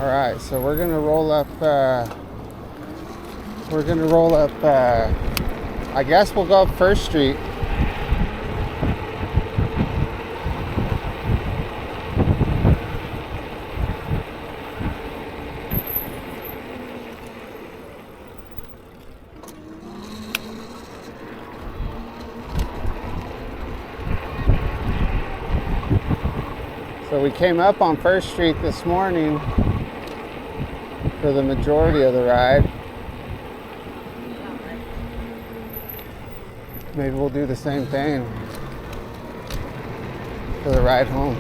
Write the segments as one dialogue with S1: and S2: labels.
S1: All right, so we're gonna roll up. I guess we'll go up First Street. So we came up on First Street this morning for the majority of the ride. Maybe we'll do the same thing for the ride home.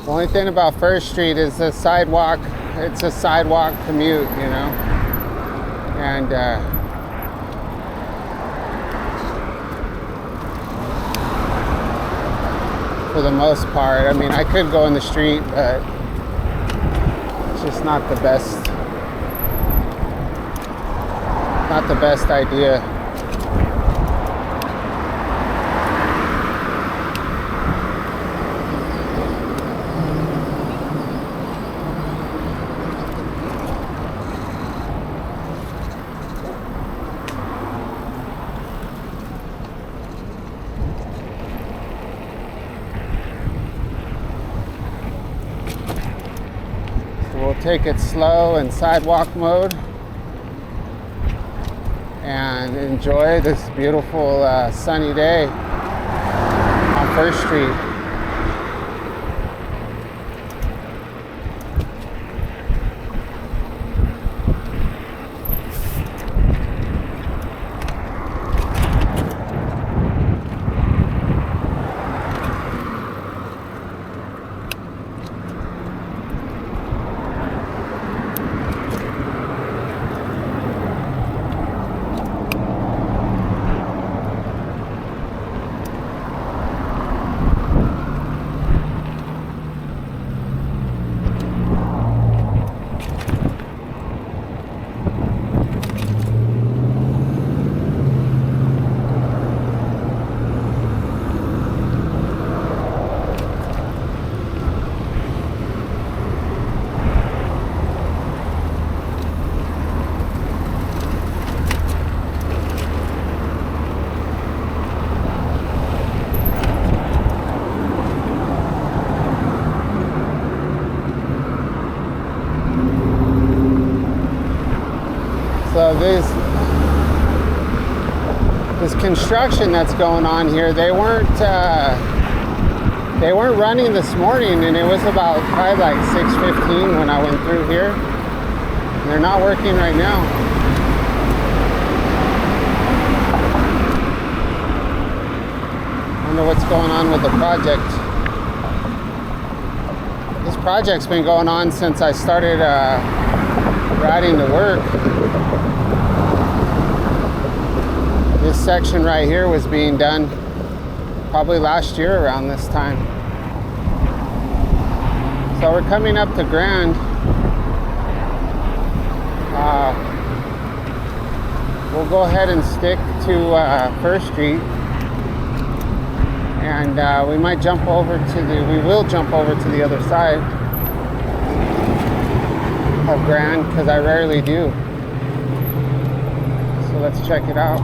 S1: The only thing about First Street is the sidewalk. It's a sidewalk commute, you know, and for the most part, I mean, I could go in the street, but it's just not the best idea. We'll take it slow in sidewalk mode and enjoy this beautiful sunny day on First Street. So this construction that's going on here, they weren't running this morning, and it was about probably like 6:15 when I went through here. And they're not working right now. I wonder what's going on with the project. This project's been going on since I started riding to work. This section right here was being done probably last year around this time. So we're coming up to Grand. We'll go ahead and stick to First Street, and we will jump over to the other side of Grand, because I rarely do. So let's check it out.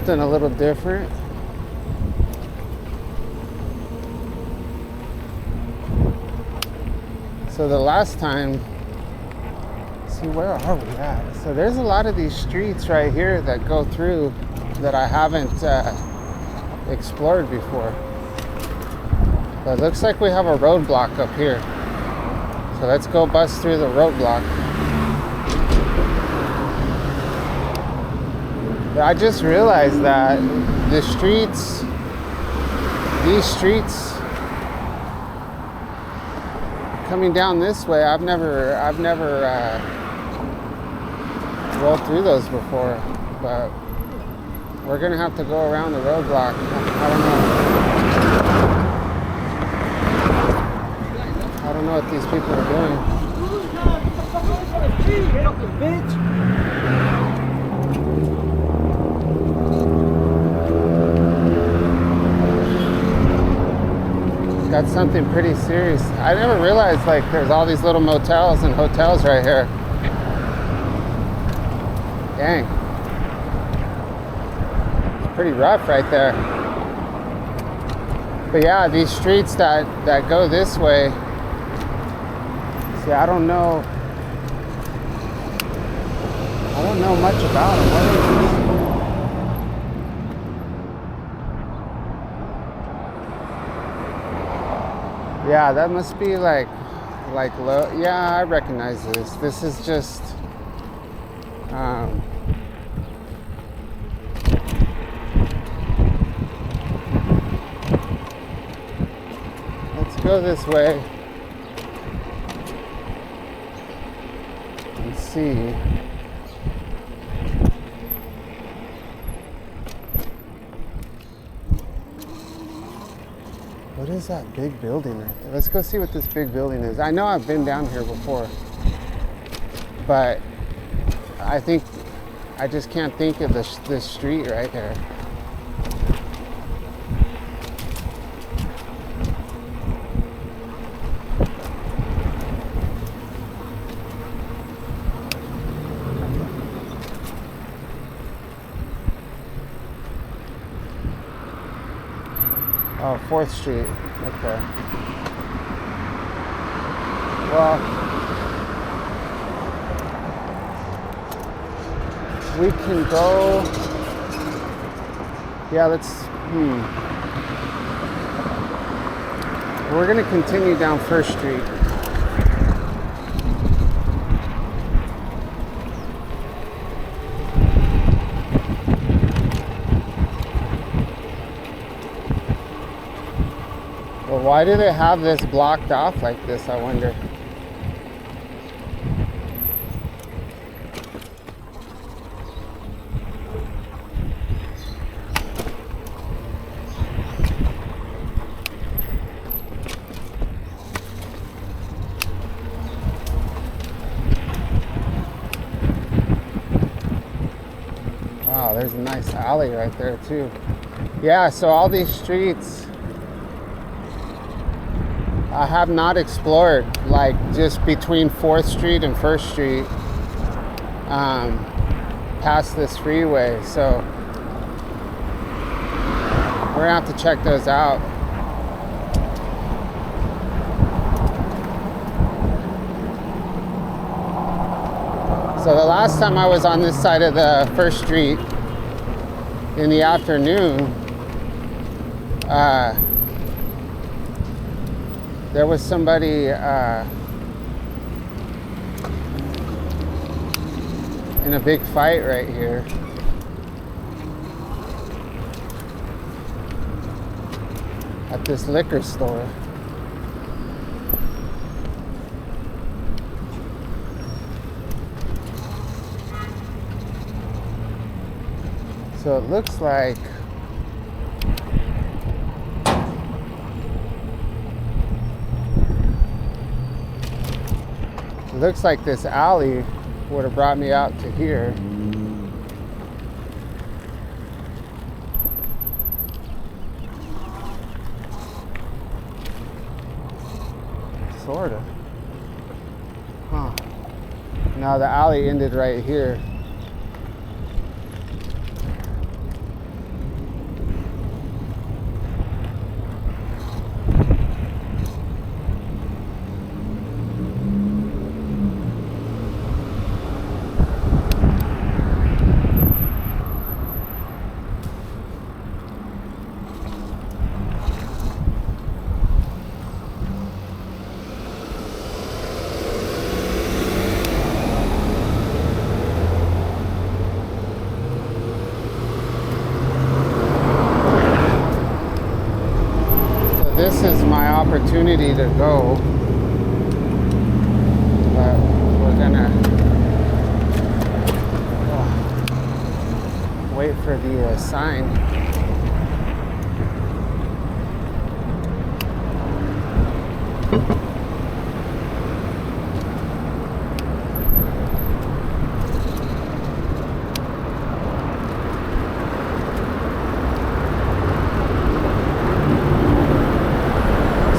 S1: something a little different. So the last time, see, where are we at? So there's a lot of these streets right here that go through that I haven't explored before. But it looks like we have a roadblock up here. So let's go bust through the roadblock. I just realized that these streets coming down this way, I've never rolled through those before, but we're gonna have to go around the roadblock. I don't know what these people are doing. Got something pretty serious. I never realized like there's all these little motels and hotels right here. Dang. It's pretty rough right there. But yeah, these streets that go this way, see, I don't know much about them. What is this? Yeah, that must be like low. Yeah, I recognize this. This is just let's go this way and see. What is that big building right there? Let's go see what this big building is. I know I've been down here before, but I just can't think of this street right here. Oh, 4th Street. Okay. Well, we can go. Yeah, let's. We're gonna continue down 1st Street. Well, why do they have this blocked off like this, I wonder? Wow, there's a nice alley right there too. Yeah, so all these streets I have not explored, like just between 4th Street and 1st Street, past this freeway. So we're gonna have to check those out. So the last time I was on this side of the 1st Street in the afternoon, there was somebody in a big fight right here. At this liquor store. So it looks like this alley would have brought me out to here. Sort of. Huh. Now the alley ended right here. this is my opportunity to go. But we're gonna wait for the sign.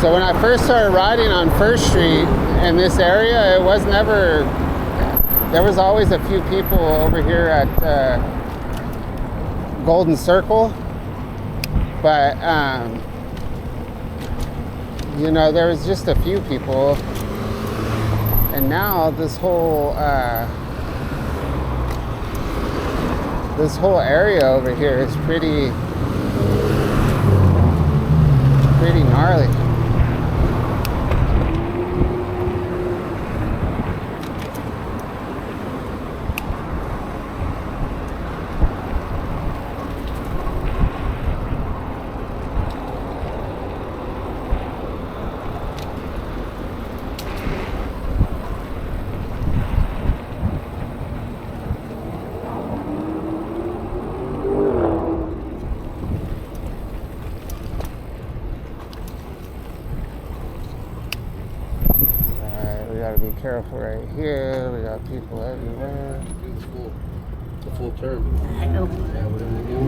S1: So when I first started riding on First Street in this area, it was never, there was always a few people over here at Golden Circle, but you know, there was just a few people, and now this whole area over here is pretty gnarly. Careful right here. We got people everywhere.
S2: It's full. It's a full term.
S3: I know.
S2: Yeah, whatever they do.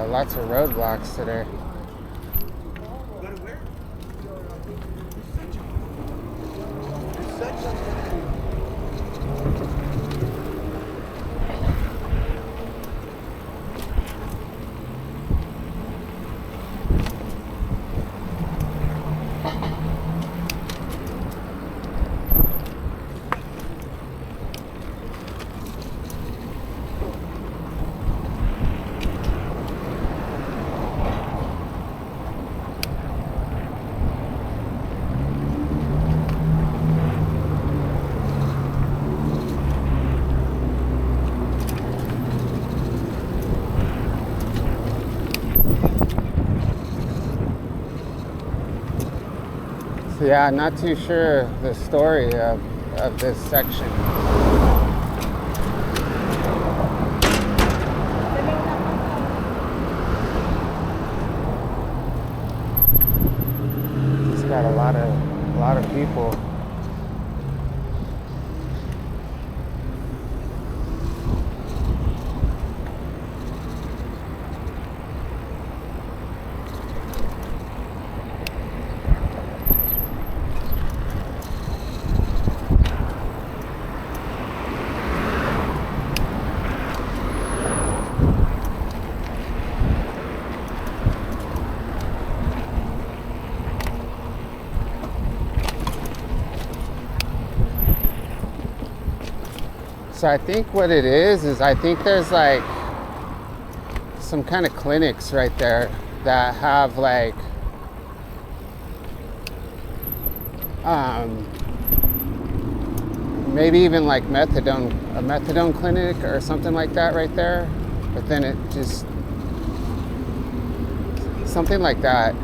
S1: Lots of roadblocks today. So yeah, not too sure the story of this section. It's got a lot of people. So I think what it is I think there's like some kind of clinics right there that have like maybe even like a methadone clinic or something like that right there. But then it just, something like that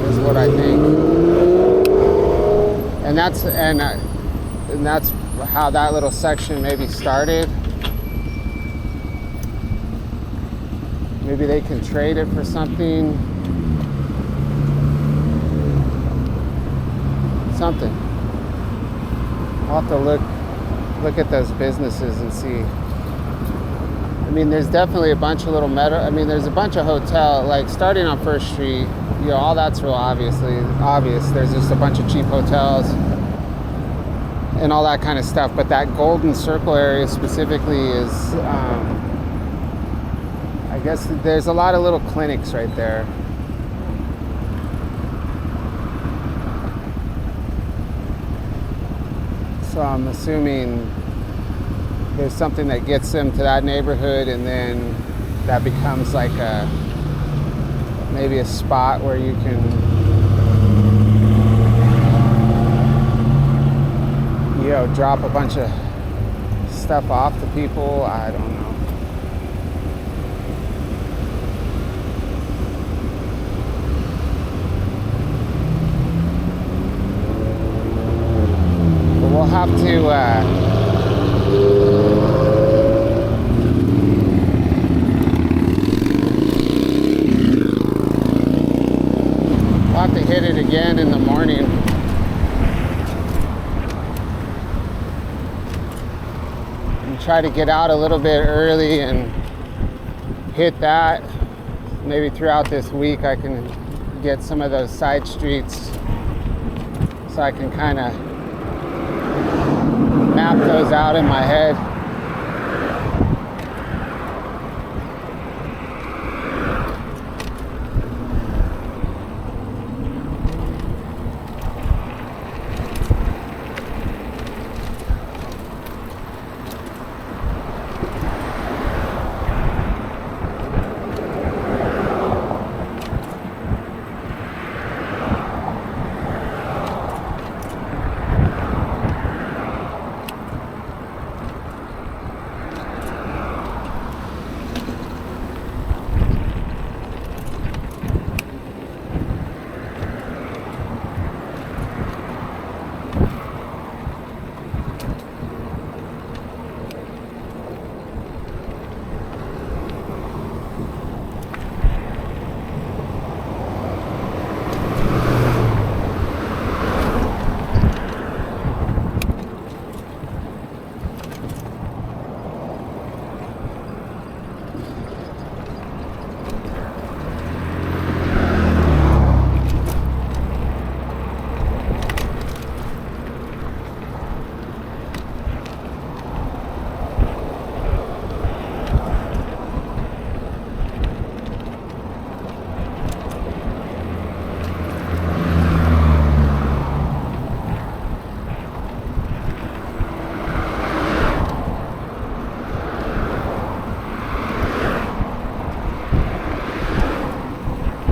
S1: is what I think. And that's how that little section maybe started. Maybe they can trade it for something. Something. I'll have to look at those businesses and see. I mean, there's definitely a bunch of little there's a bunch of hotel, like starting on First Street, you know, all that's real obvious. There's just a bunch of cheap hotels and all that kind of stuff. But that Golden Circle area specifically is, I guess there's a lot of little clinics right there. So I'm assuming there's something that gets them to that neighborhood, and then that becomes like maybe a spot where you can, you know, drop a bunch of stuff off to people. I don't know. But we'll have to hit it again in the morning. And try to get out a little bit early and hit that. Maybe throughout this week I can get some of those side streets so I can kind of map those out in my head.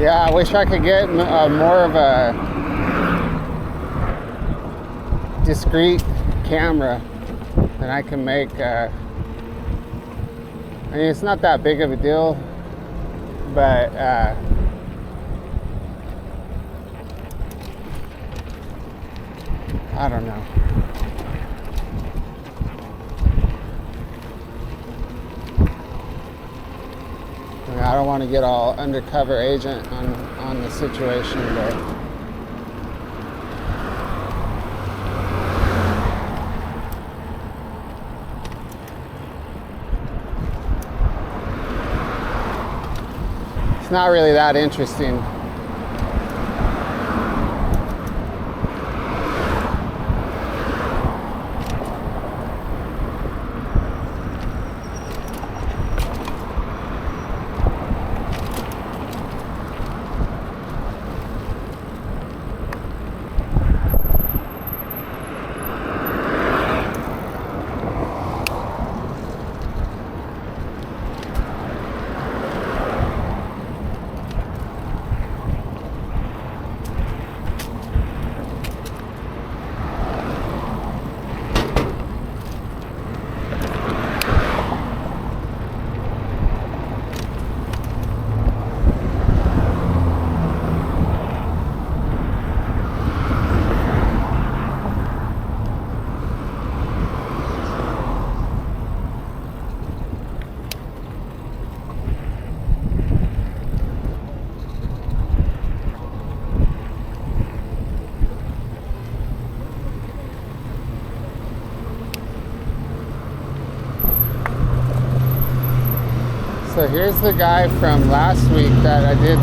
S1: Yeah, I wish I could get more of a discrete camera that I can make. I mean, it's not that big of a deal, but I don't know. I don't want to get all undercover agent on the situation, but it's not really that interesting. So here's the guy from last week that I did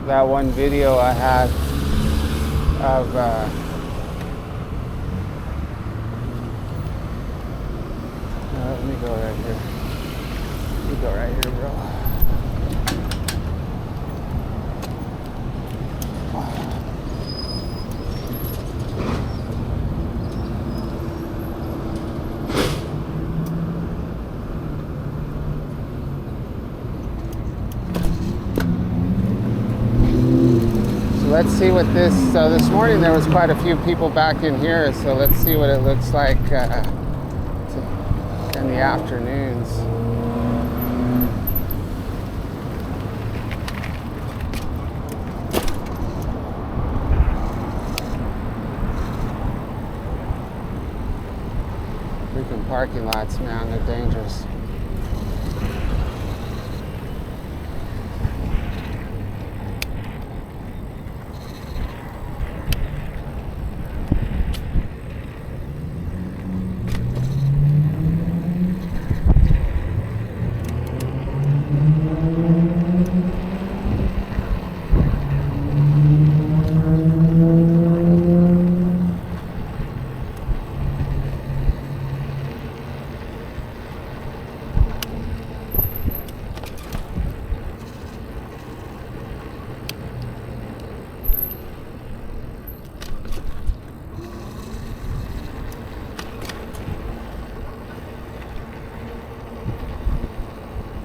S1: that one video I had of let me go right here. Let me go right here, bro. Let's see what so this morning there was quite a few people back in here, so let's see what it looks like in the afternoons. Freaking parking lots, man, they're dangerous.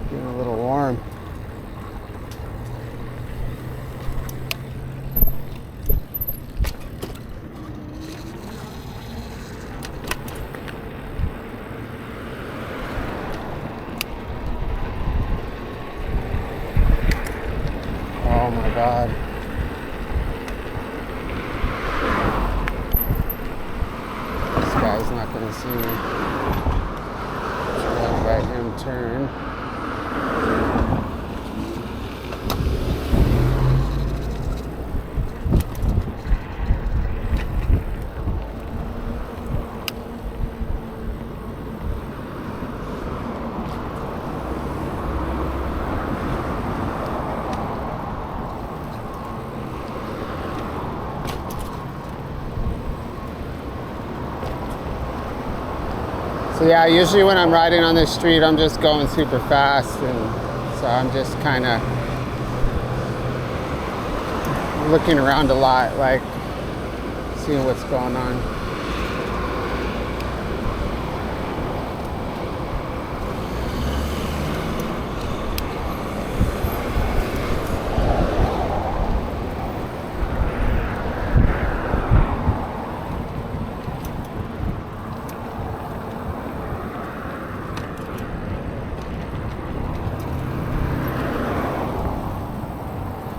S1: Getting a little warm. Oh my God. This guy's not going to see me. Just gonna let him turn. So yeah, usually when I'm riding on this street, I'm just going super fast, and so I'm just kind of looking around a lot, like seeing what's going on.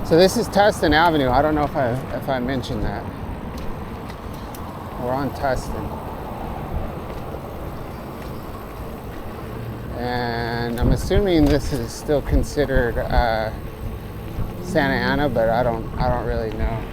S1: So this is Tustin Avenue. I don't know if I mentioned that. We're on Tustin. And I'm assuming this is still considered Santa Ana, but I don't really know.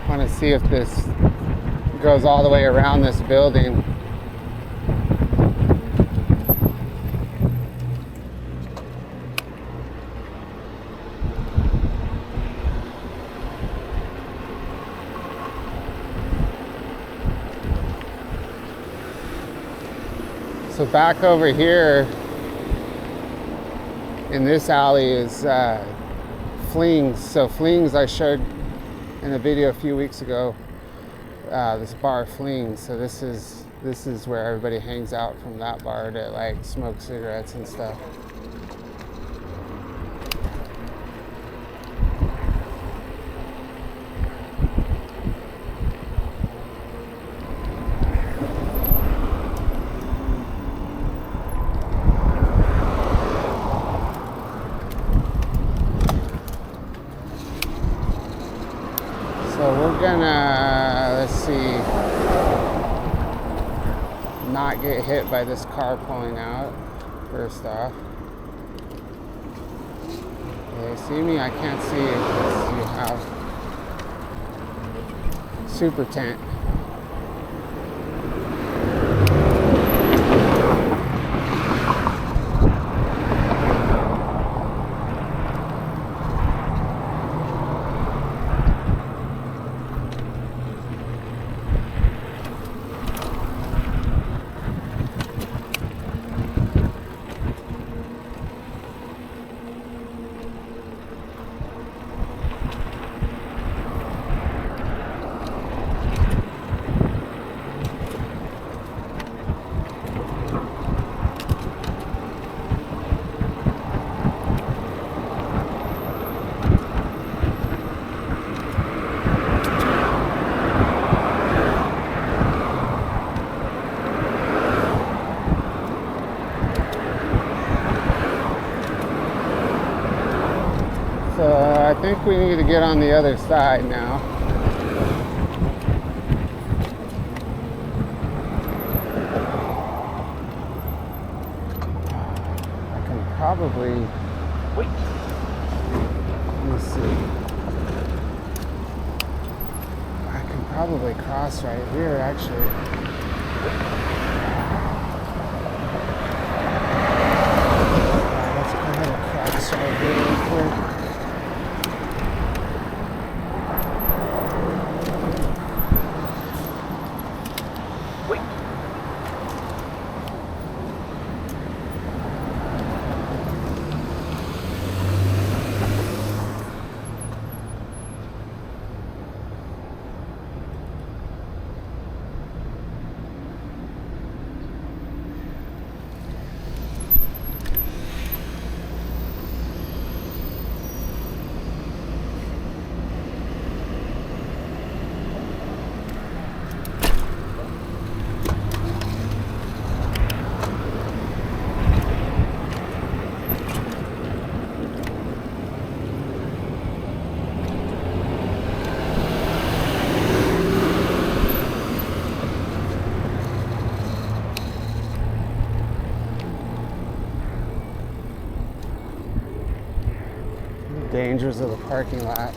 S1: I want to see if this goes all the way around this building. So back over here in this alley is Flings. So Flings I showed in a video a few weeks ago. this bar Fling. So this is where everybody hangs out from that bar to like smoke cigarettes and stuff. So we're gonna, let's see, not get hit by this car pulling out, first off. They see me? I can't see it. Let's see how. Super tent. So I think we need to get on the other side now. I can probably, wait. Let me see. I can probably cross right here actually. Let's go ahead and cross right here real quick. Dangers of the parking lot.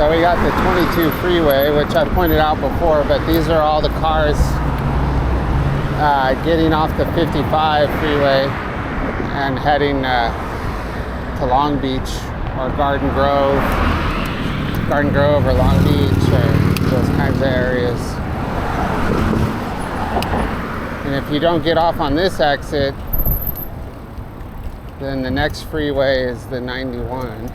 S1: So we got the 22 freeway, which I pointed out before, but these are all the cars getting off the 55 freeway and heading to Long Beach or Garden Grove or Long Beach or those kinds of areas. And if you don't get off on this exit, then the next freeway is the 91,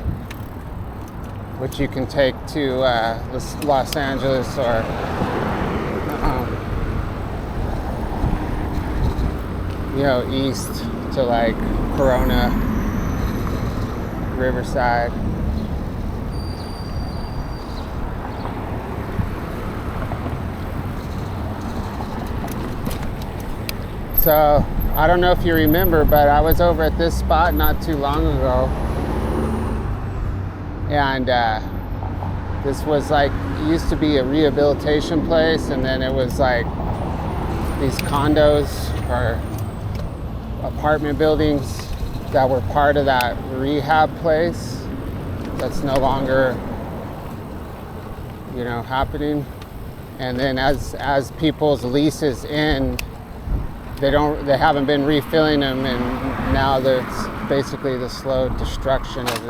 S1: which you can take to Los Angeles or you know, east to like Corona, Riverside. So I don't know if you remember, but I was over at this spot not too long ago, and this was like, it used to be a rehabilitation place, and then it was like these condos or apartment buildings that were part of that rehab place that's no longer, you know, happening. And then as people's leases end, they haven't been refilling them, and now there's basically the slow destruction of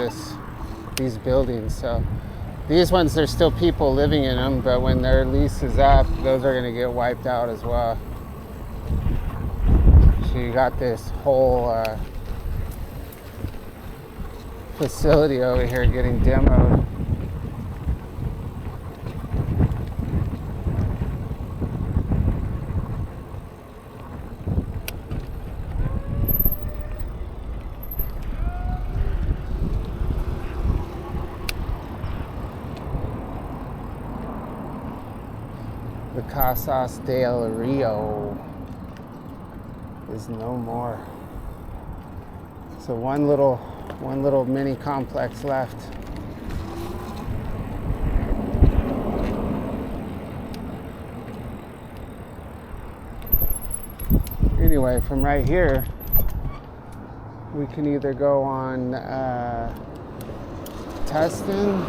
S1: these buildings. So these ones, there's still people living in them, but when their lease is up, those are going to get wiped out as well. So you got this whole facility over here getting demoed. The Casas del Rio is no more. So one little mini complex left. Anyway, from right here, we can either go on Tustin,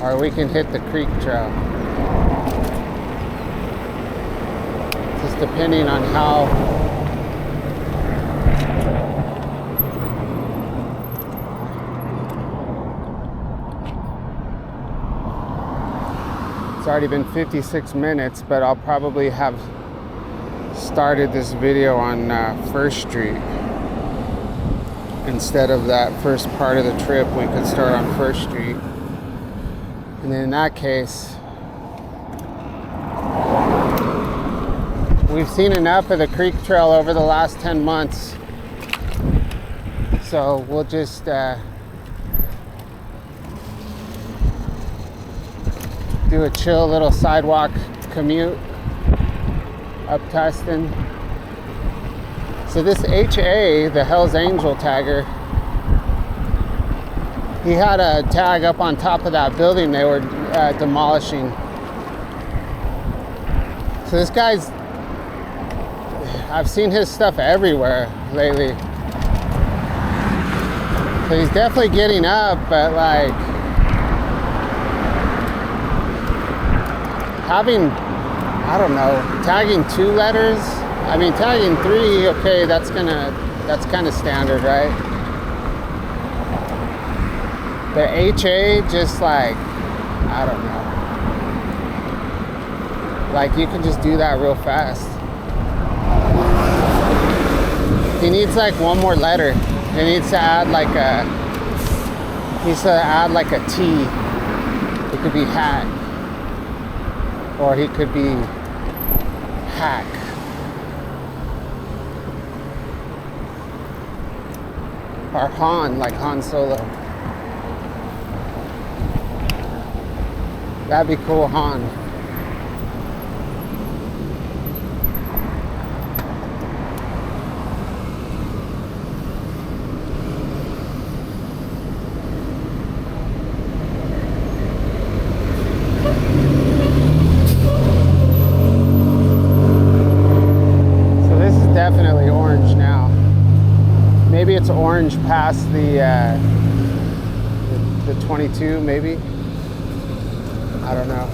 S1: or we can hit the creek trail. Just depending on how it's already been 56 minutes, but I'll probably have started this video on 1st Street. Instead of that first part of the trip, we could start on 1st Street. And then in that case, we've seen enough of the creek trail over the last 10 months. So we'll just do a chill little sidewalk commute up Tustin. So this HA, the Hell's Angel tagger, he had a tag up on top of that building they were demolishing. So this guy's, I've seen his stuff everywhere lately. So he's definitely getting up, but like having, I don't know, tagging 2 letters. I mean, tagging 3, okay, that's kind of standard, right? The HA, just like, I don't know. Like, you can just do that real fast. He needs like 1 more letter. He needs to add like a T. It could be hat. Or he could be hack. Or Han, like Han Solo. That'd be cool, Han. So this is definitely orange now. Maybe it's orange past the 22, maybe. I don't know.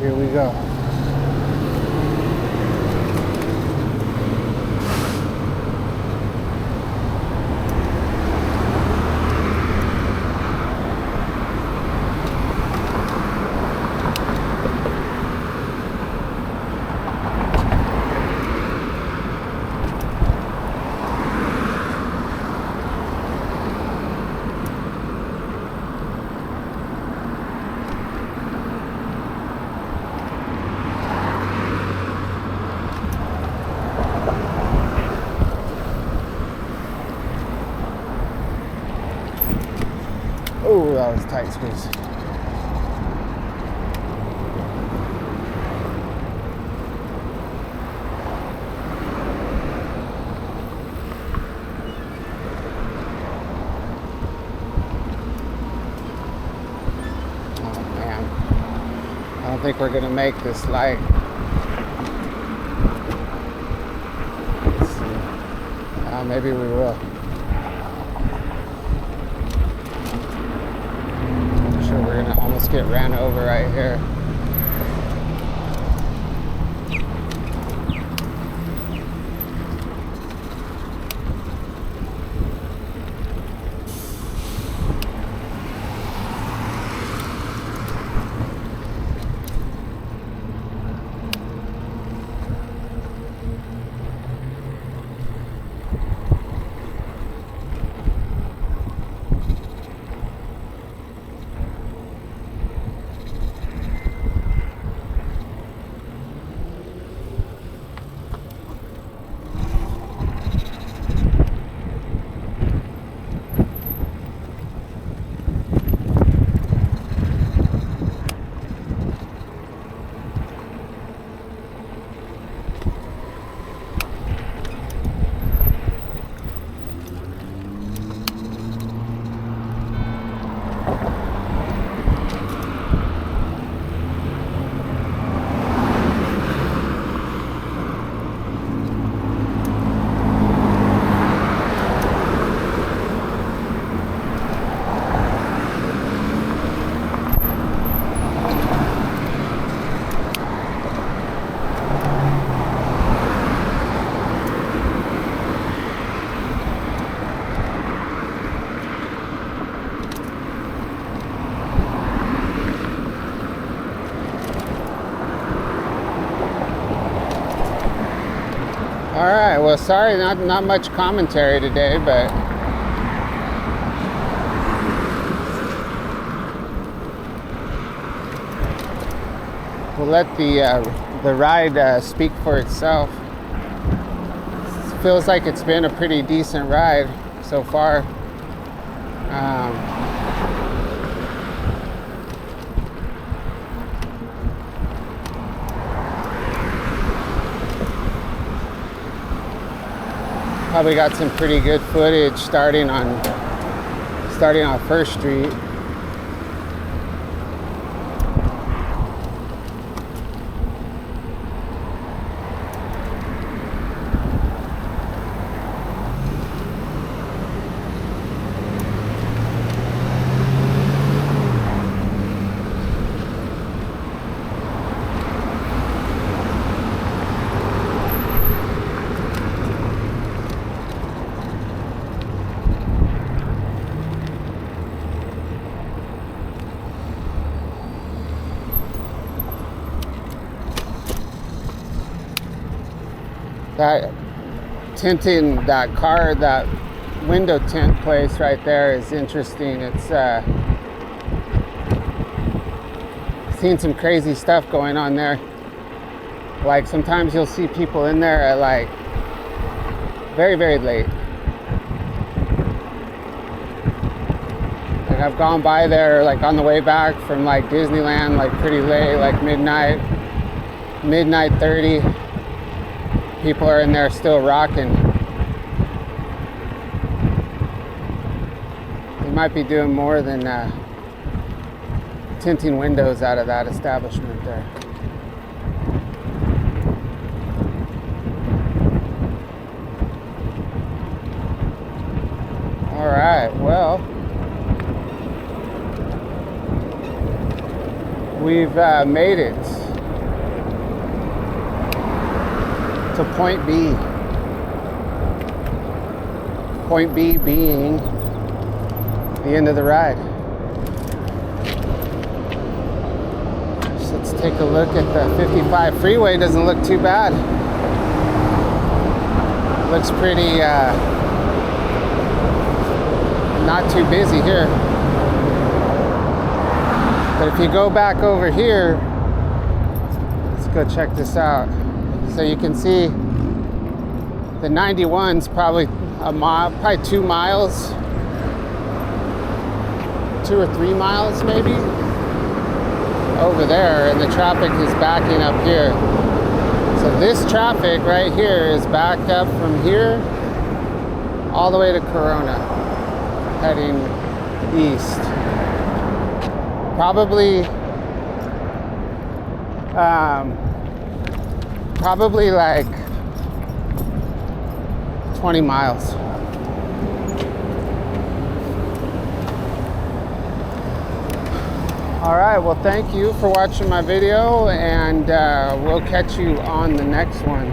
S1: Here we go. Oh, that was a tight squeeze. I don't think we're gonna make this light. Let's see. Maybe we will. I'm sure we're gonna almost get ran over right here. All right, well, sorry, not much commentary today, but we'll let the ride speak for itself. It feels like it's been a pretty decent ride so far. Probably got some pretty good footage starting on First Street. That tinting, that window tint place right there is interesting. It's seen some crazy stuff going on there. Like sometimes you'll see people in there at like very, very late. Like I've gone by there like on the way back from like Disneyland, like pretty late, like midnight 30. People are in there still rocking. They might be doing more than tinting windows out of that establishment there. All right, well, we've made it to point B. Point B being the end of the ride. So let's take a look at the 55 freeway. Doesn't look too bad. Looks pretty not too busy here. But if you go back over here, let's go check this out. So you can see the 91's probably a mile, probably 2 miles. 2 or 3 miles maybe over there, and the traffic is backing up here. So this traffic right here is backed up from here all the way to Corona, heading east. Probably like 20 miles. All right, well, thank you for watching my video, and we'll catch you on the next one.